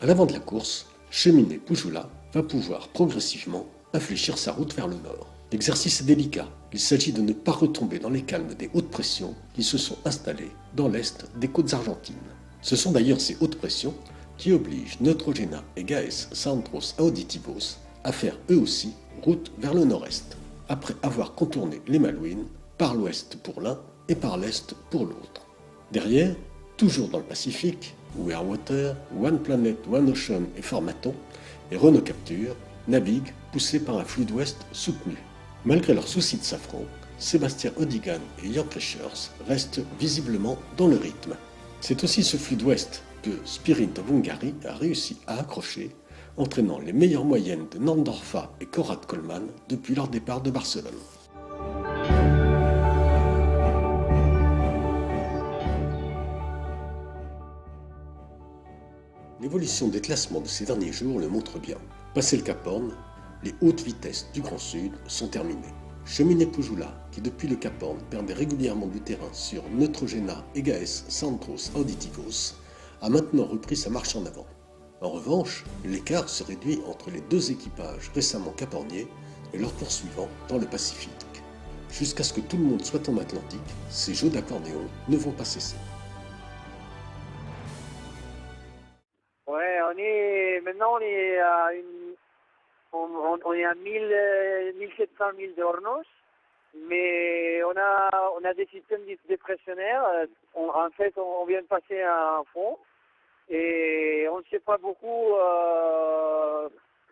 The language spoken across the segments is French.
À l'avant de la course, Cheminée Poujoula va pouvoir progressivement infléchir sa route vers le nord. L'exercice est délicat. Il s'agit de ne pas retomber dans les calmes des hautes pressions qui se sont installées dans l'est des côtes argentines. Ce sont d'ailleurs ces hautes pressions qui obligent Neutrogena et Gaes Centros Auditivos à faire eux aussi route vers le nord-est, après avoir contourné les Malouines par l'ouest pour l'un et par l'est pour l'autre. Derrière, toujours dans le Pacifique, We Are Water, One Planet, One Ocean et Formaton, et Renault Capture naviguent poussés par un flux d'ouest soutenu. Malgré leur souci de safran, Sébastien Odigan et York Reschers restent visiblement dans le rythme. C'est aussi ce flux d'ouest que Spirit of Hungary a réussi à accrocher, entraînant les meilleures moyennes de Nandorfa et Konrad Coleman depuis leur départ de Barcelone. L'évolution des classements de ces derniers jours le montre bien. Passé le Cap Horn, les hautes vitesses du Grand Sud sont terminées. Cheminée Poujoula, qui depuis le Cap Horn perdait régulièrement du terrain sur Neutrogena et Gaes Centros Auditivos, a maintenant repris sa marche en avant. En revanche, l'écart se réduit entre les deux équipages récemment caporniers et leurs poursuivants dans le Pacifique. Jusqu'à ce que tout le monde soit en Atlantique, ces jeux d'accordéon ne vont pas cesser. Ouais, maintenant on est à 1700 milles de Hornos, mais on a des systèmes dépressionnaires. En fait, on vient de passer un fond et on ne sait pas beaucoup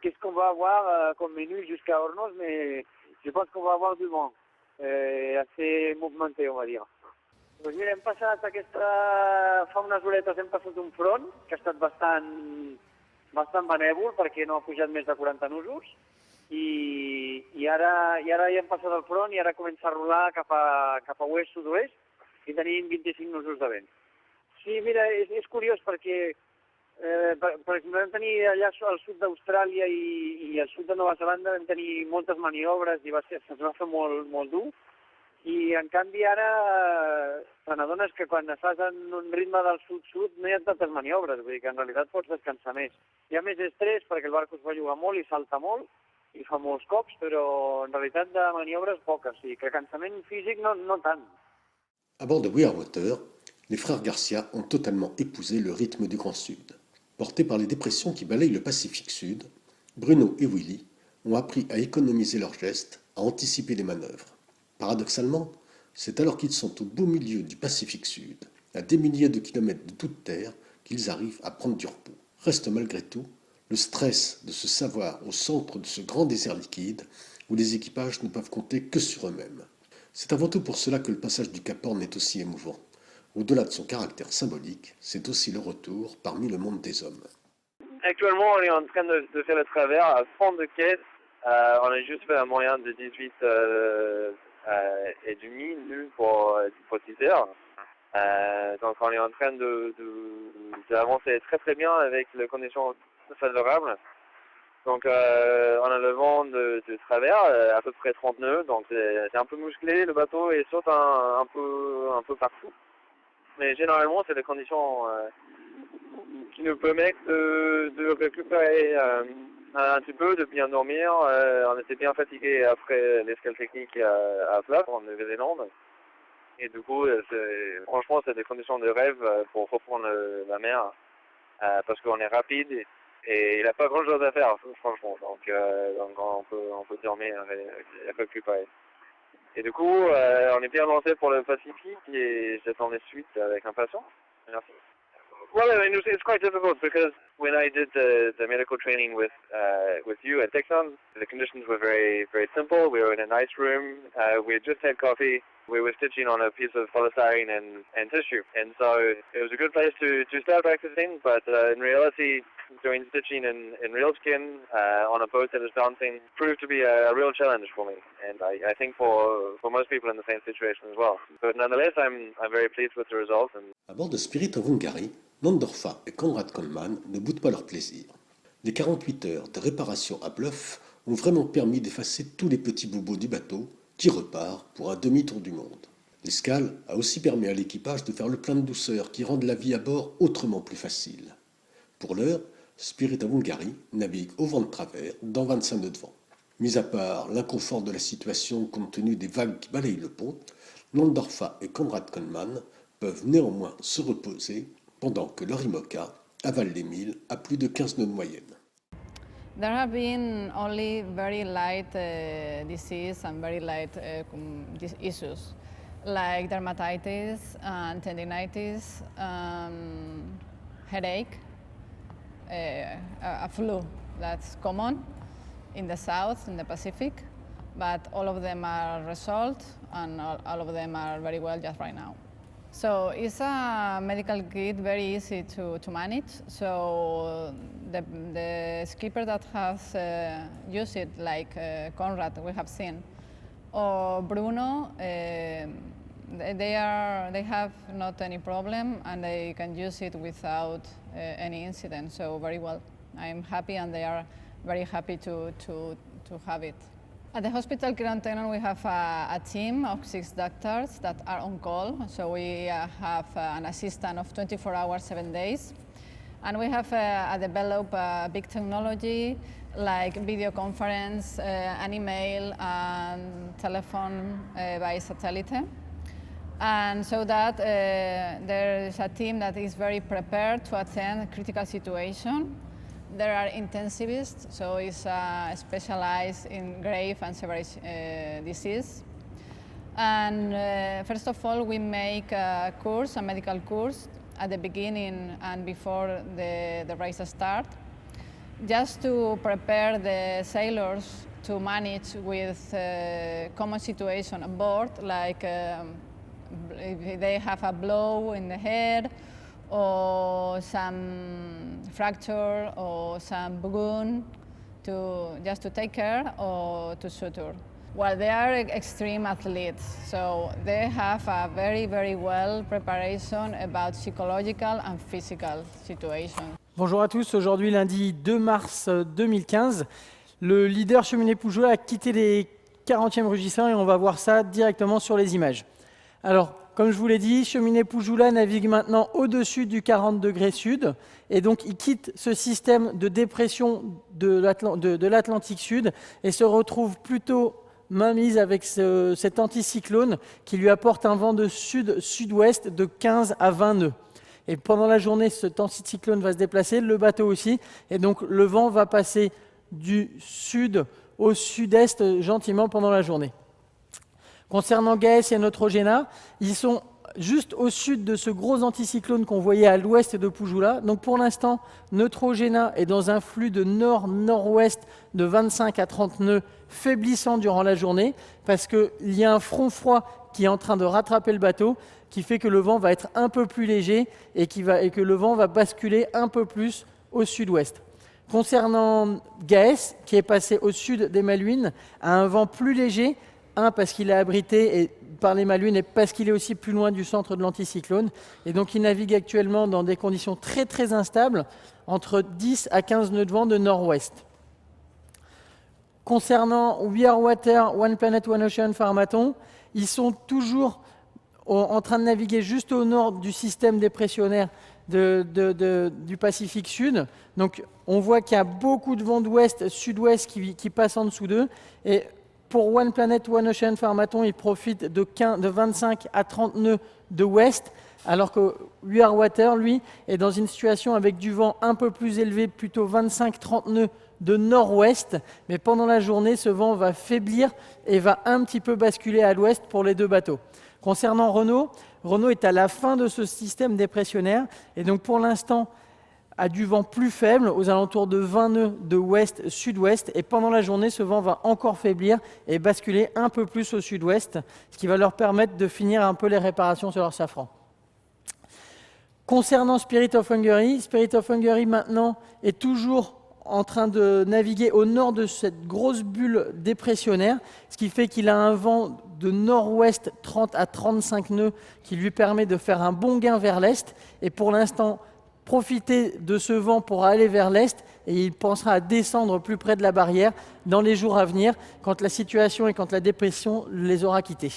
qu'est-ce qu'on va avoir comme menu jusqu'à Hornos, mais je pense qu'on va avoir du vent, assez mouvementé, on va dire. Doncs mira, hem passat fa unes horetes hem passat un front que ha estat bastant benèvol perquè no ha pujat més de 40 nusos i ara ja hem passat el front i ara comença a rolar cap a oest-sud-oest i tenim 25 nusos de vent. Sí, mira, és curiós perquè per exemple vam tenir allà al sud d'Austràlia i al sud de Nova Zelanda vam tenir moltes maniobres i se'ns va fer molt dur. I en canvi ara te n'adones que quan estàs en un ritme del sud-sud no hi ha tantes maniobres, vull dir que en realitat pots descansar més. Hi ha més estrès perquè el barco es belluga molt i salta molt i fa molts cops, però en realitat de maniobres poques, o sigui que cansament físic no tant. À bord de We Are Water, les frères Garcia ont totalement épousé le rythme du Grand Sud. Portés par les dépressions qui balayent le Pacifique Sud, Bruno et Willy ont appris à économiser leurs gestes, à anticiper les manœuvres. Paradoxalement, c'est alors qu'ils sont au beau milieu du Pacifique Sud, à des milliers de kilomètres de toute terre, qu'ils arrivent à prendre du repos. Reste malgré tout le stress de se savoir au centre de ce grand désert liquide où les équipages ne peuvent compter que sur eux-mêmes. C'est avant tout pour cela que le passage du Cap Horn est aussi émouvant. Au-delà de son caractère symbolique, c'est aussi le retour parmi le monde des hommes. Actuellement, on est en train de faire le travers à fond de caisse. On a juste fait un moyen de 18 et demi nul pour 10 heures. Donc on est en train d'avancer très très bien avec les conditions favorables. Donc on a le vent de travers, à peu près 30 nœuds, donc c'est un peu musclé le bateau et saute un peu partout. Mais généralement c'est des conditions qui nous permettent de récupérer un petit peu, de bien dormir. On était bien fatigué après l'escale technique à Flandre, en Nouvelle-Zélande. Et du coup, franchement, c'est des conditions de rêve pour reprendre la mer, parce qu'on est rapide et il n'y a pas grand-chose à faire, franchement. Donc on peut dormir et récupérer. Et du coup, on est bien lancé pour le Pacifique et j'attends les suites avec impatience. Merci. Well, I mean, it's quite difficult because when I did the medical training with you at Texon, the conditions were very, very simple. We were in a nice room. We had just had coffee. We were stitching on a piece of polystyrene and tissue. And so it was a good place to start practicing. But in reality, doing stitching in real skin on a boat that is dancing proved to be a real challenge for me. And I think for most people in the same situation as well. But nonetheless, I'm very pleased with the results. À bord de Spirit of Hungary, Nandorfa et Konrad Coleman ne boudent pas leur plaisir. Les 48 heures de réparation à bluff ont vraiment permis d'effacer tous les petits bobos du bateau qui repart pour un demi-tour du monde. L'escale a aussi permis à l'équipage de faire le plein de douceur qui rendent la vie à bord autrement plus facile. Pour l'heure, Spirit of Hungary navigue au vent de travers dans 25 nœuds de vent. Mis à part l'inconfort de la situation compte tenu des vagues qui balayent le pont, Landorfa et Konrad Kollmann peuvent néanmoins se reposer pendant que l'Orimoca avale les milles à plus de 15 nœuds de moyenne. There have been only very light disease and very light issues, like dermatitis and tendinitis, headache, a flu that's common in the south, in the Pacific, but all of them are resolved and all of them are very well just right now. So it's a medical kit very easy to manage. So the skipper that has used it, like Conrad, we have seen, or Bruno, they have not any problem and they can use it without any incident. So very well. I'm happy and they are very happy to have it. At the hospital Kirton we have a team of 6 doctors that are on call. So we have an assistant of 24 hours, 7 days. And we have developed big technology like video conference, an email, and telephone by satellite. And so that there is a team that is very prepared to attend a critical situation. There are intensivists, so it's specialized in grave and severe disease. And first of all, we make a course, a medical course, at the beginning and before the race start, just to prepare the sailors to manage with common situation aboard, like if they have a blow in the head, or some fracture or some wound, just to take care or to suture. Well, they are extreme athletes, so they have a very, very well preparation about psychological and physical situation. Bonjour à tous, aujourd'hui lundi 2 mars 2015, le leader Cheminée Poujoula a quitté les 40e rugissants et on va voir ça directement sur les images. Alors, comme je vous l'ai dit, Cheminée Poujoula navigue maintenant au-dessus du 40 degrés sud et donc il quitte ce système de dépression de l'Atlantique Sud et se retrouve plutôt mainmise avec cet anticyclone qui lui apporte un vent de sud-sud-ouest de 15 à 20 nœuds. Et pendant la journée, cet anticyclone va se déplacer, le bateau aussi, et donc le vent va passer du sud au sud-est gentiment pendant la journée. Concernant Gaes et Neutrogena, ils sont juste au sud de ce gros anticyclone qu'on voyait à l'ouest de Poujoula. Donc pour l'instant, Neutrogena est dans un flux de nord-nord-ouest de 25 à 30 nœuds, faiblissant durant la journée, parce qu'il y a un front froid qui est en train de rattraper le bateau, qui fait que le vent va être un peu plus léger et que le vent va basculer un peu plus au sud-ouest. Concernant Gaes, qui est passé au sud des Malouines, a un vent plus léger, parce qu'il est abrité par les Malouines et parce qu'il est aussi plus loin du centre de l'anticyclone. Et donc il navigue actuellement dans des conditions très très instables, entre 10 à 15 nœuds de vent de nord-ouest. Concernant We Are Water, One Planet, One Ocean, Pharmaton, ils sont toujours en train de naviguer juste au nord du système dépressionnaire du Pacifique Sud. Donc on voit qu'il y a beaucoup de vent d'ouest, sud-ouest qui passent en dessous d'eux. Et pour One Planet, One Ocean, Pharmaton, il profite de 25 à 30 nœuds de ouest, alors que We Are Water, lui, est dans une situation avec du vent un peu plus élevé, plutôt 25-30 nœuds de nord-ouest. Mais pendant la journée, ce vent va faiblir et va un petit peu basculer à l'ouest pour les deux bateaux. Concernant Renault, Renault est à la fin de ce système dépressionnaire et donc pour l'instant a du vent plus faible, aux alentours de 20 nœuds de ouest-sud-ouest, et pendant la journée, ce vent va encore faiblir et basculer un peu plus au sud-ouest, ce qui va leur permettre de finir un peu les réparations sur leur safran. Concernant Spirit of Hungary maintenant est toujours en train de naviguer au nord de cette grosse bulle dépressionnaire, ce qui fait qu'il a un vent de nord-ouest 30 à 35 nœuds qui lui permet de faire un bon gain vers l'est, et pour l'instant, profiter de ce vent pour aller vers l'est et il pensera à descendre plus près de la barrière dans les jours à venir quand la situation et quand la dépression les aura quittés.